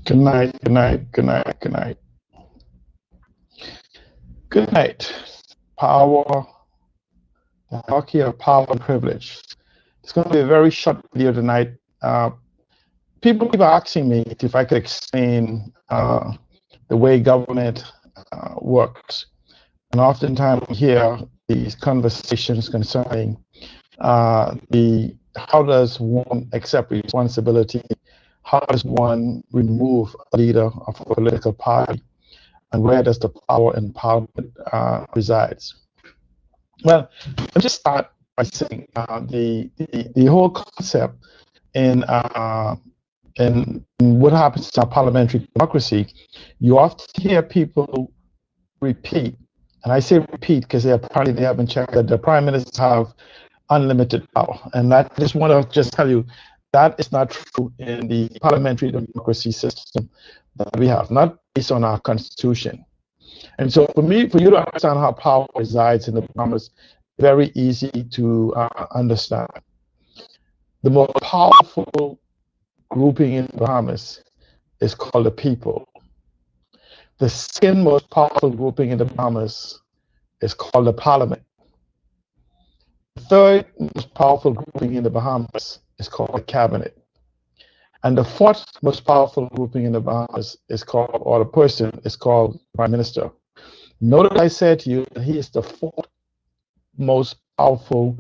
Good night, good night, good night, good night. Good night. Power, the hierarchy of power and privilege. It's going to be a very short video tonight. People keep asking me if I could explain the way government works. And oftentimes we hear these conversations concerning how does one accept responsibility? How does one remove a leader of a political party? And where does the power and empowerment resides? Well, let's just start by saying the whole concept in what happens to our parliamentary democracy, you often hear people repeat, and I say repeat because apparently they haven't checked that the prime ministers have unlimited power. And I just want to just tell you that is not true in the parliamentary democracy system that we have, not based on our constitution. And so for you to understand how power resides in the Bahamas, very easy to understand. The most powerful grouping in the Bahamas is called the people. The second most powerful grouping in the Bahamas is called the parliament. The third most powerful grouping in the Bahamas is called the cabinet. And the fourth most powerful grouping in the Bahamas is called, or the person is called Prime Minister. Notice I said to you that he is the fourth most powerful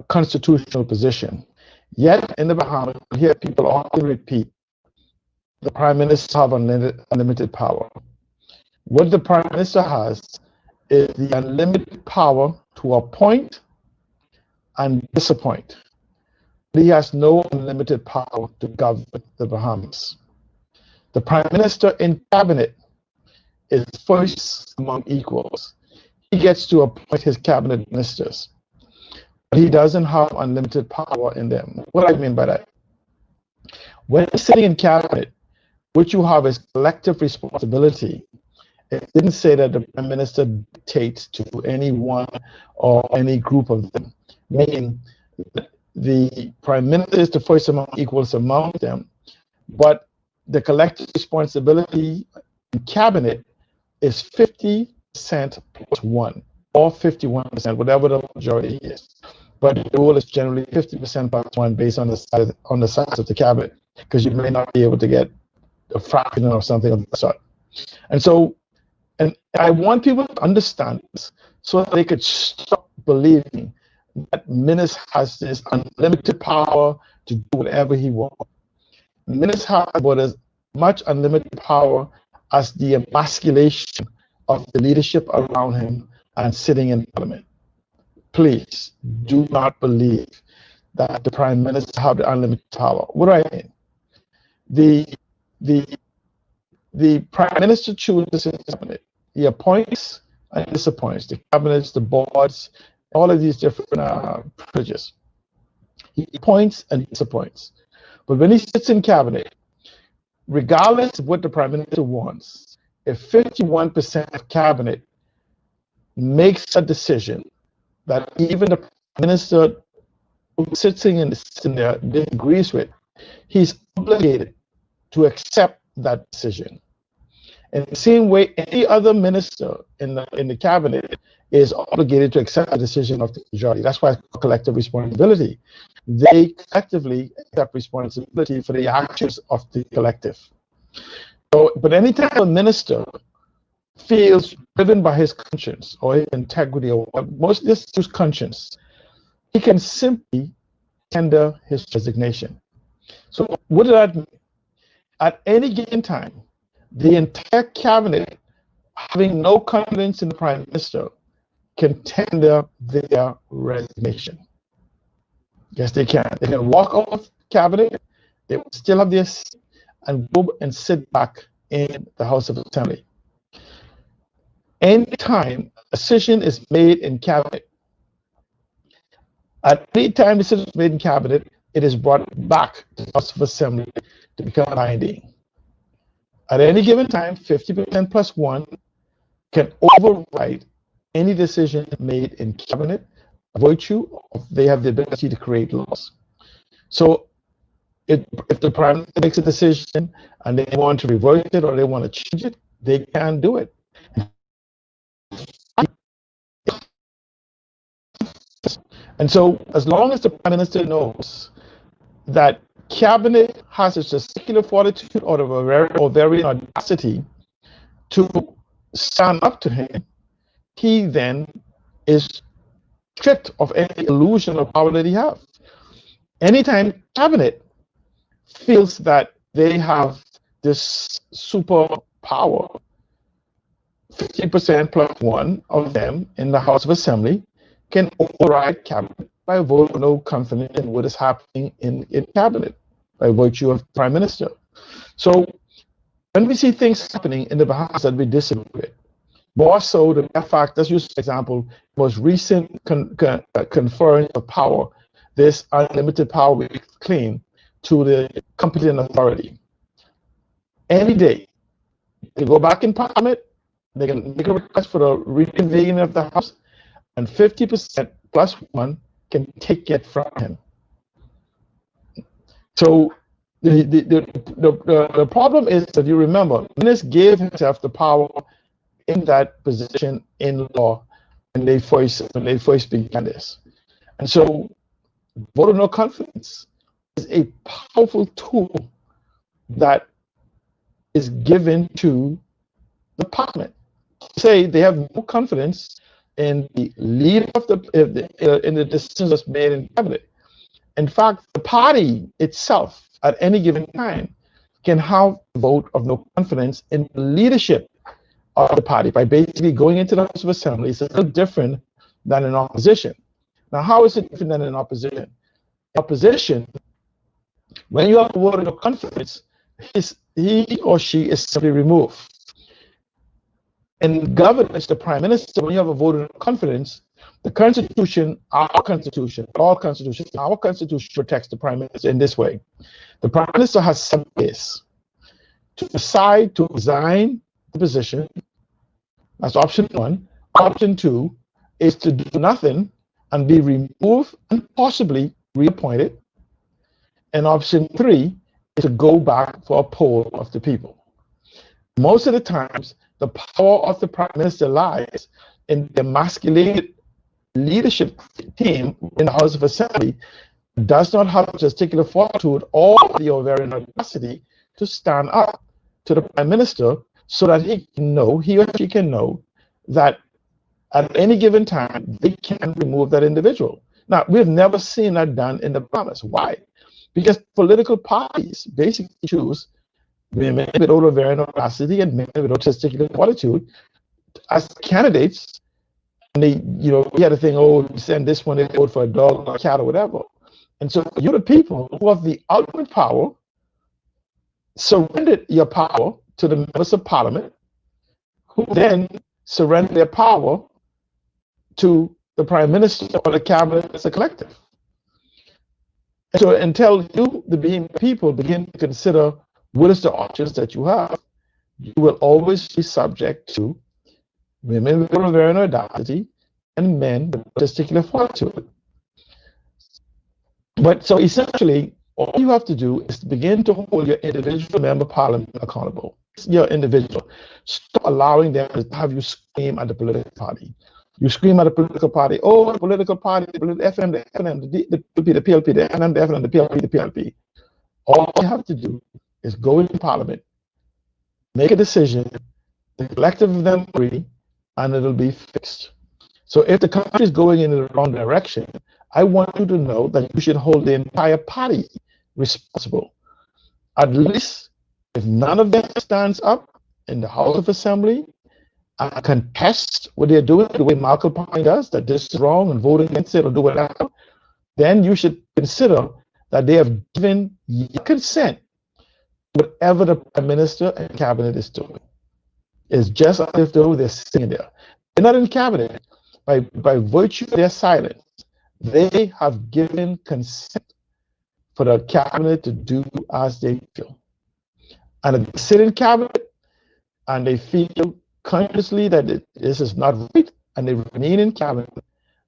constitutional position. Yet in the Bahamas, you hear people often repeat, the Prime Minister have unlimited power. What the Prime Minister has is the unlimited power to appoint and disappoint. He has no unlimited power to govern the Bahamas. The Prime Minister in cabinet is first among equals. He gets to appoint his cabinet ministers, but he doesn't have unlimited power in them. What do I mean by that? When you're sitting in cabinet, what you have is collective responsibility. It didn't say that the Prime Minister dictates to anyone or any group of them, meaning the Prime Minister is the first among equals among them, but the collective responsibility in cabinet is 50% plus 1, or 51%, whatever the majority is. But the rule is generally 50% plus 1 based on the size of the cabinet, because you may not be able to get a fraction or something of the sort. And so, and I want people to understand this so that they could stop believing that Minis has this unlimited power to do whatever he wants. Minis has about as much unlimited power as the emasculation of the leadership around him and sitting in parliament. Please do not believe that the Prime Minister have the unlimited power. What do I mean? The Prime Minister chooses his cabinet. He appoints and disappoints the cabinets, the boards, all of these different privileges. He appoints and disappoints. But when he sits in cabinet, regardless of what the prime minister wants, if 51% of cabinet makes a decision that even the prime minister who's sitting in there disagrees with, he's obligated to accept that decision. In the same way, any other minister in the cabinet is obligated to accept the decision of the majority. That's why it's collective responsibility. They collectively accept responsibility for the actions of the collective. So, but anytime a minister feels driven by his conscience or his integrity, or most just his conscience, he can simply tender his resignation. So what does that mean? At any given time, the entire cabinet, having no confidence in the prime minister, can tender their resignation. Yes, they can. They can walk off cabinet, they will still have their seat, and go and sit back in the House of Assembly. Anytime a decision is made in cabinet, at any time a decision is made in cabinet, it is brought back to the House of Assembly to become binding. At any given time, 50% plus one can override any decision made in cabinet, by virtue of they have the ability to create laws. So if the prime minister makes a decision and they want to reverse it or they want to change it, they can do it. And so as long as the prime minister knows that cabinet has its testicular fortitude or ovarian audacity to stand up to him, he then is stripped of any illusion of power that he has. Anytime cabinet feels that they have this super power, 50% plus one of them in the House of Assembly can override cabinet by a vote of no confidence in what is happening in cabinet by virtue of prime minister. So when we see things happening in the Bahamas that we disagree with, more so the fact, let's use, for example, most recent conference of power, this unlimited power we claim to the competent authority. Any day, they go back in Parliament, they can make a request for the reconvening of the House, and 50% plus one can take it from him. So the problem is that you remember, Minister gave himself the power in that position in law when they first began this. And so vote of no confidence is a powerful tool that is given to the parliament. Say they have no confidence in the leader of in the decisions that's made in cabinet. In fact, the party itself at any given time can have a vote of no confidence in the leadership of the party by basically going into the House of Assembly. It's a little different than in opposition. Now, how is it different than in opposition? In opposition, when you have a vote of no confidence, he or she is simply removed. In governance, the prime minister, when you have a vote of no confidence, the Constitution, our Constitution protects the prime minister in this way. The prime minister has 7 days to decide to resign the position. That's option 1. Option 2 is to do nothing and be removed and possibly reappointed. And option 3 is to go back for a poll of the people. Most of the times, the power of the prime minister lies in the emasculated leadership team in the House of Assembly does not have the testicular fortitude or the ovarian audacity to stand up to the prime minister so that he or she can know that at any given time they can remove that individual. Now, we've never seen that done in the Bahamas. Why? Because political parties basically choose women with ovarian audacity and men with testicular fortitude as candidates. And they, we had a thing, send this one, they vote for a dog or a cat or whatever. And so you're the people who have the ultimate power, surrendered your power to the members of parliament, who then surrender their power to the prime minister or the cabinet as a collective. And so until you, the people, begin to consider what is the options that you have? You will always be subject to women with ovarian audacity and men with testicular fortitude. But so essentially, all you have to do is begin to hold your individual member of parliament accountable. Your individual. Stop allowing them to have you scream at the political party. You scream at the political party, oh, the political party, the FM, the FNM, the PLP, the PLP, the FNM, the FNM, the PLP, the PLP. All you have to do is go into parliament, make a decision, the collective of them agree, and it'll be fixed. So if the country is going in the wrong direction, I want you to know that you should hold the entire party responsible. At least if none of them stands up in the House of Assembly and contest what they're doing the way Malcolm Pine does, that this is wrong and vote against it or do whatever, then you should consider that they have given your consent to whatever the Prime Minister and Cabinet is doing. It's just as if though they're sitting there. They're not in Cabinet. By virtue of their silence, they have given consent for the Cabinet to do as they feel. And if they sit in Cabinet and they feel consciously that this is not right and they remain in Cabinet,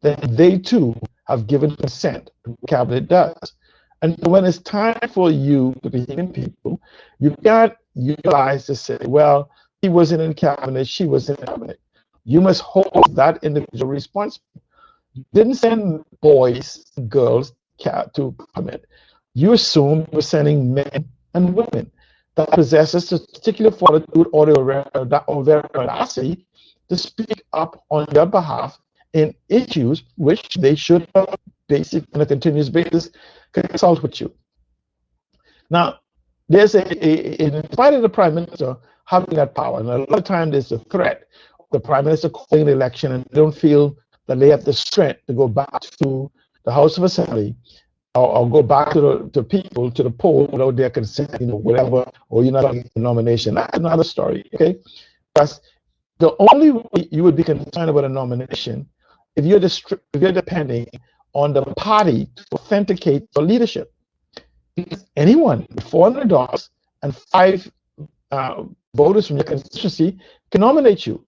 then they too have given consent to what Cabinet does. And when it's time for you to be human people, you can't utilize to say, well, he wasn't in Cabinet, she was in Cabinet. You must hold that individual responsible. You didn't send boys and girls to Parliament. You assume you were sending men and women that possesses a particular fortitude or the audacity to speak up on your behalf in issues which they should have basic on a continuous basis consult with you. Now, there's in spite of the Prime Minister having that power, and a lot of times there's a threat the Prime Minister calling the election and they don't feel that they have the strength to go back to the House of Assembly or go back to the people, to the poll without their consent, whatever, or you're not getting the nomination. That's another story, okay? Because the only way you would be concerned about a nomination if you're depending on the party to authenticate your leadership. Because anyone with $400 and 5 voters from your constituency can nominate you.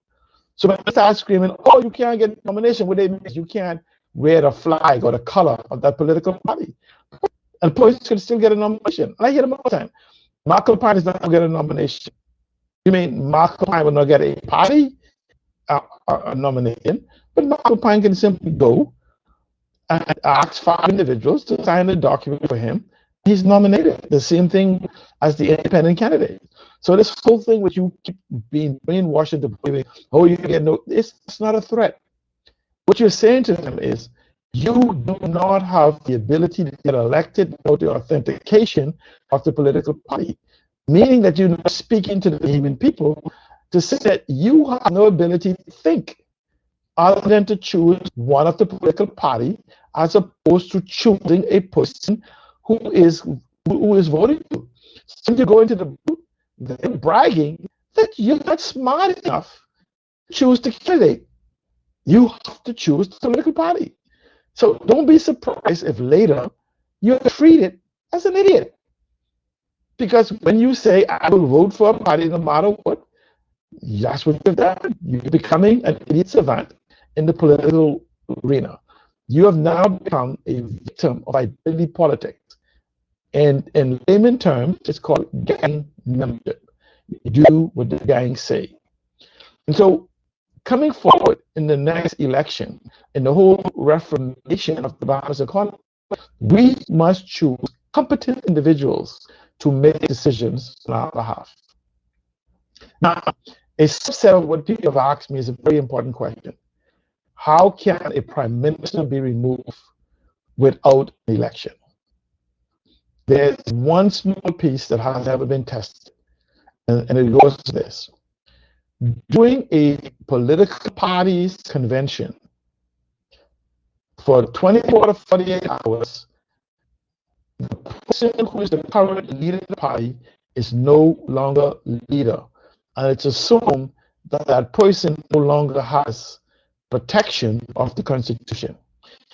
So when they start screaming, oh, you can't get a nomination, what they mean is you can't wear the flag or the color of that political party. And the person can still get a nomination. And I hear them all the time. Malcolm Pine is not going to get a nomination. You mean Malcolm Pine will not get a party nomination, but Malcolm Pine can simply go and ask 5 individuals to sign a document for him. He's nominated. The same thing as the independent candidate. So this whole thing with you keep being brainwashed into believing, oh, you get no, it's not a threat. What you're saying to them is, you do not have the ability to get elected without the authentication of the political party, meaning that you're not speaking to the Bahamian people to say that you have no ability to think other than to choose one of the political party as opposed to choosing a person who is voting for you. So when you go into the booth, they're bragging that you're not smart enough to choose the candidate. You have to choose the political party. So don't be surprised if later you're treated as an idiot. Because when you say, I will vote for a party no matter what, that's what you've done. You're becoming an idiot savant in the political arena. You have now become a victim of identity politics. And in layman terms, it's called gang membership. You do what the gang say. And so coming forward in the next election, in the whole reformation of the Bahamas economy, we must choose competent individuals to make decisions on our behalf. Now, a subset of what people have asked me is a very important question. How can a prime minister be removed without an election? There's one small piece that has never been tested, and it goes to this. During a political party's convention, for 24 to 48 hours, the person who is the current leader of the party is no longer leader. And it's assumed that that person no longer has protection of the Constitution.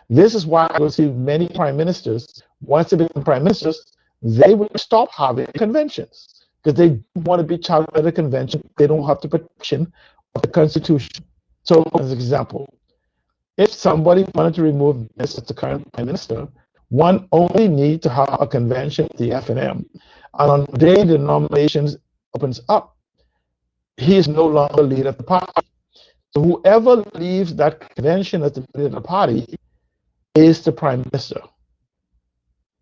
This is why you'll see many prime ministers, once they become prime ministers, they will stop having conventions. because they don't want to be charged by the convention. They don't have the protection of the Constitution. So, as an example, if somebody wanted to remove this as the current prime minister, one only need to have a convention at the FNM. And on the day the nominations opens up, he is no longer leader of the party. So whoever leaves that convention as the leader of the party is the prime minister,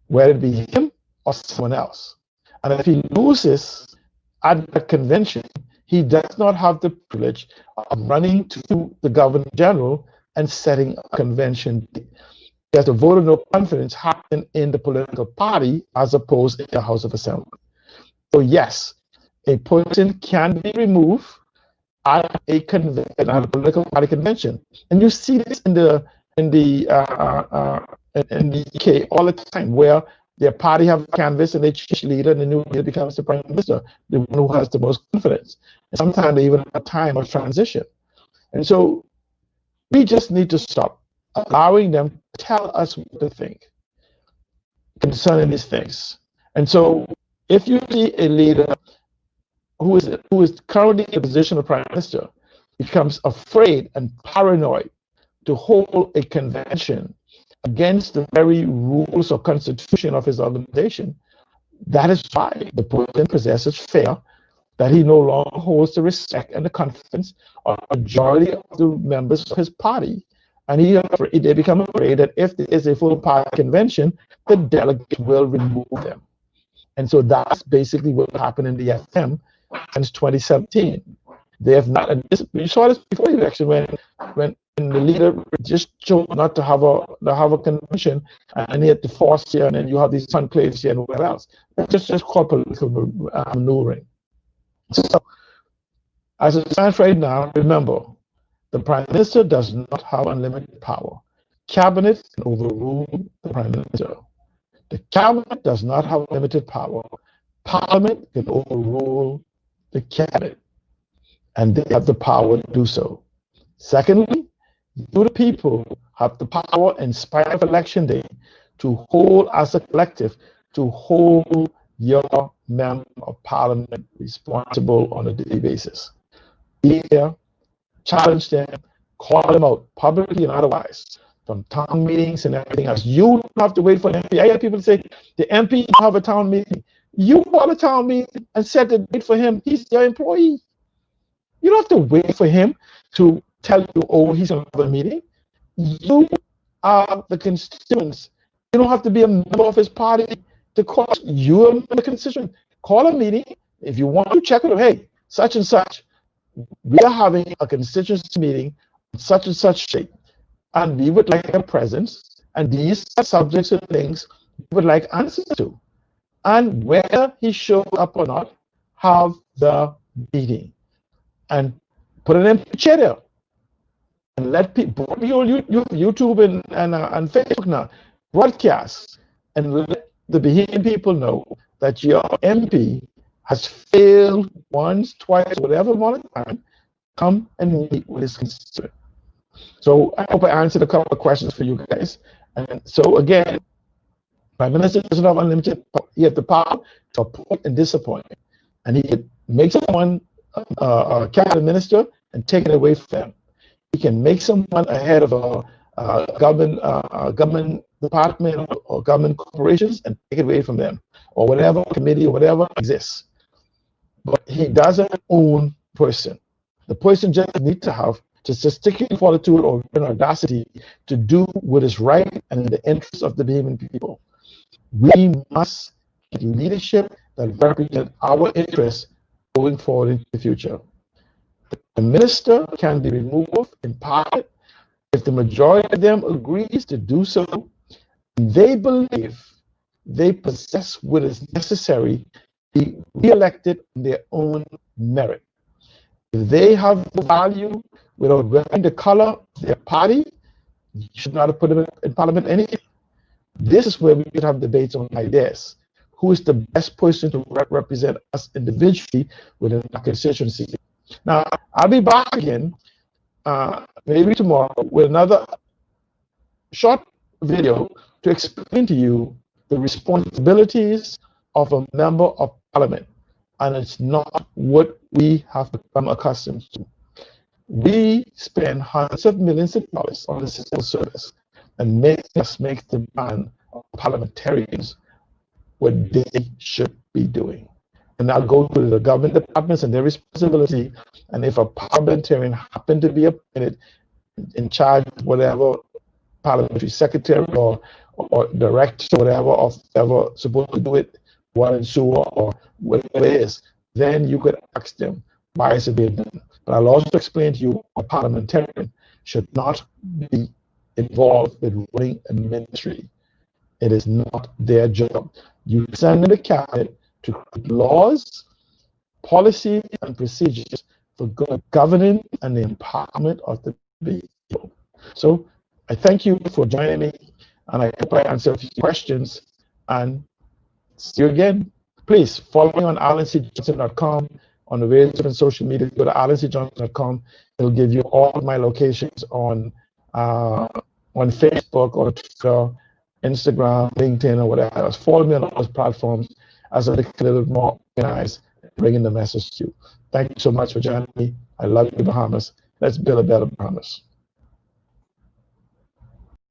whether it be him or someone else. And if he loses at that convention, he does not have the privilege of running to the governor general and setting a convention. He has to vote of no confidence happen in the political party as opposed to the House of Assembly. So yes, a person can be removed at a convention, at a political party convention, and you see this in the UK all the time, where their party have a canvas and they change leader, and the new leader becomes the prime minister, the one who has the most confidence. And sometimes they even have a time of transition. And so we just need to stop allowing them to tell us what to think concerning these things. And so if you see a leader who is currently in the position of prime minister becomes afraid and paranoid to hold a convention against the very rules or constitution of his organization, that is why the person possesses fear that he no longer holds the respect and the confidence of the majority of the members of his party. And they become afraid that if there is a full party convention, the delegates will remove them. And so that's basically what happened in the FM since 2017. They have not, and we saw this before the election when the leader just chose not to have a convention, and he had to force here, and then you have these conclaves here and whatever else. That's just called political maneuvering. So, as it stands right now, remember, the prime minister does not have unlimited power. Cabinet can overrule the prime minister. The cabinet does not have limited power. Parliament can overrule the cabinet, and they have the power to do so. Secondly, you, the people, have the power, in spite of election day, to hold as a collective, to hold your member of parliament responsible on a daily basis. Be there, challenge them, call them out publicly and otherwise, from town meetings and everything else. You don't have to wait for the MP. I hear people say the MP have a town meeting. You call a town meeting and set the date for him. He's your employee. You don't have to wait for him to tell you, oh, he's going to have a meeting. You are the constituents. You don't have to be a member of his party to call. You're the constituent. Call a meeting. If you want to check with him, hey, such and such, we are having a constituency meeting on such and such date, and we would like a presence, and these are subjects and things we would like answers to. And whether he shows up or not, have the meeting and put an empty chair there, and let people, YouTube and Facebook now, broadcast, and let the Bahamian people know that your MP has failed once, twice, whatever amount of time. Come and meet with his constituent. So I hope I answered a couple of questions for you guys. And so again, Prime Minister doesn't have unlimited power. He has the power to appoint and disappoint, and he can make someone a cabinet minister and take it away from them. He can make someone a head of a government department or government corporations and take it away from them, or whatever committee or whatever exists. But he doesn't own person. The person just needs to have testicular fortitude or audacity to do what is right and in the interest of the Bahamian people. We must get leadership that represents our interests going forward into the future. The minister can be removed in part if the majority of them agrees to do so. They believe they possess what is necessary to be re-elected on their own merit. If they have value without wearing the color of their party, you should not have put them in parliament anyway. This is where we could have debates on ideas. Who is the best person to represent us individually within our constituency? Now, I'll be back again, maybe tomorrow, with another short video to explain to you the responsibilities of a member of parliament. and it's not what we have become accustomed to. We spend hundreds of millions of dollars on the civil service and make the demand of parliamentarians what they should be doing. And I'll go to the government departments and their responsibility. And if a parliamentarian happened to be appointed in charge of whatever parliamentary secretary or director or whatever, or whatever supposed to do it, water and sewer or whatever it is, then you could ask them, why is it being done? But I'll also explain to you a parliamentarian should not be involved with running a ministry. It is not their job. You send in the cabinet to create laws, policies, and procedures for good governing and the empowerment of the people. So I thank you for joining me, and I hope I answered your questions, and see you again. Please follow me on alanCjohnson.com, on the various different social media. Go to alanCjohnson.com. It'll give you all of my locations on Facebook or Twitter, Instagram, LinkedIn, or whatever else. Follow me on all those platforms as I get a little more organized, bringing the message to you. Thank you so much for joining me. I love you, Bahamas. Let's build a better Bahamas.